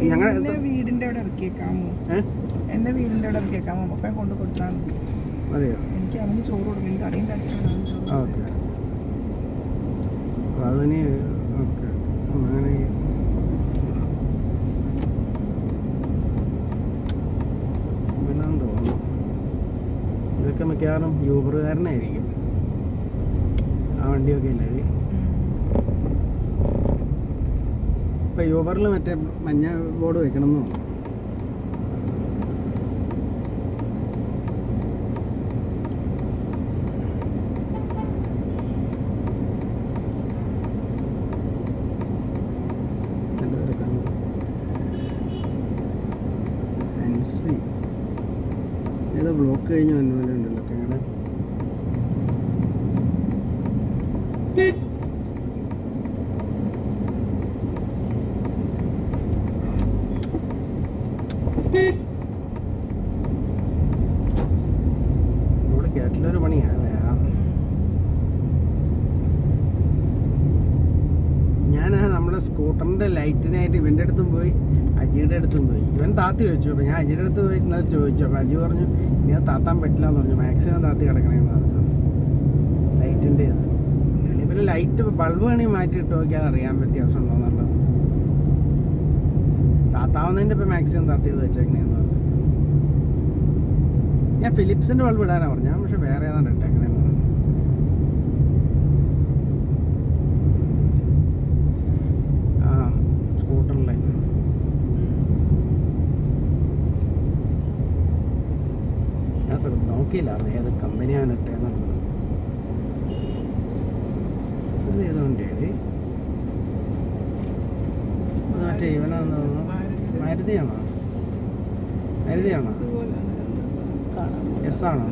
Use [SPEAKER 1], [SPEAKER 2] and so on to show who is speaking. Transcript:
[SPEAKER 1] ഞങ്ങളുടെ വീടിന്റെ അവിടെ ഇറക്കിയേക്കാമോ? എന്റെ വീടിന്റെ അവിടെ ഇറക്കിയേക്കാമോ? അപ്പൊ കൊണ്ട് കൊടുത്താൽ മതി.
[SPEAKER 2] അതെയോ?
[SPEAKER 1] എനിക്ക് അവന് ചോറ് കൊടുക്കും. എനിക്ക് കറി ഉണ്ടാക്കിയാൽ
[SPEAKER 2] ഓക്കെ. അതിന് ഓക്കെ അങ്ങനെ പിന്നെന്ന് തോന്നുന്നു ഇതൊക്കെ മിക്കവാറും യൂബറുകാരനായിരിക്കും. ആ വണ്ടിയൊക്കെ ഇല്ലേ ഇപ്പം യൂബറിൽ മറ്റേ മഞ്ഞ ബോർഡ് വെക്കണം എന്ന് തോന്നുന്നു. ഏതോ ബ്ലോക്ക് കഴിഞ്ഞ് വന്നവരുണ്ടല്ലോ ഞങ്ങളുടെ ഇവിടെ കേട്ടിലൊരു പണിയാണ്. ഞാൻ നമ്മുടെ സ്കൂട്ടറിൻ്റെ ലൈറ്റിനായിട്ട് ഇവൻ്റെ അടുത്തും പോയി അജിയുടെ അടുത്തും പോയി. ഇവൻ താത്തി ചോദിച്ചു. അപ്പോൾ ഞാൻ അജിയുടെ അടുത്ത് പോയി ഇന്നലെ ചോദിച്ചു. അപ്പോൾ അജി പറഞ്ഞു ഇനി അത് താത്താൻ പറ്റില്ല എന്ന് പറഞ്ഞു. മാക്സിമം താത്തി കിടക്കണമെന്ന് പറഞ്ഞു ലൈറ്റിൻ്റെ ഇത്. പിന്നെ ലൈറ്റ് ബൾബ് വേണമെങ്കിൽ മാറ്റി ഇട്ട് നോക്കിയാൽ അറിയാൻ വ്യത്യാസം ഉണ്ടോ എന്നുള്ളത്. താത്താവുന്നതിൻ്റെ ഇപ്പം മാക്സിമം താത്തിയത് വെച്ചേക്കണേന്ന് പറഞ്ഞു. ഞാൻ ഫിലിപ്സിൻ്റെ ബൾബ് ഇടാനാണ് പറഞ്ഞു. ഞാൻ പക്ഷെ വേറെ ഏതാണ്ട് ഇട്ടേക്കണേന്ന് പറഞ്ഞു. സ്കൂട്ടറിലെ ഞാൻ നോക്കിയില്ലായിരുന്നു ഏത് കമ്പനിയാണ് ഇട്ടേന്നുള്ളത്. അത് ഏത് വണ്ടിയാണ്? അത് മറ്റേ ഇവനാന്ന് തോന്നുന്നു. മാരുതിയാണോ? എസ് ആണോ?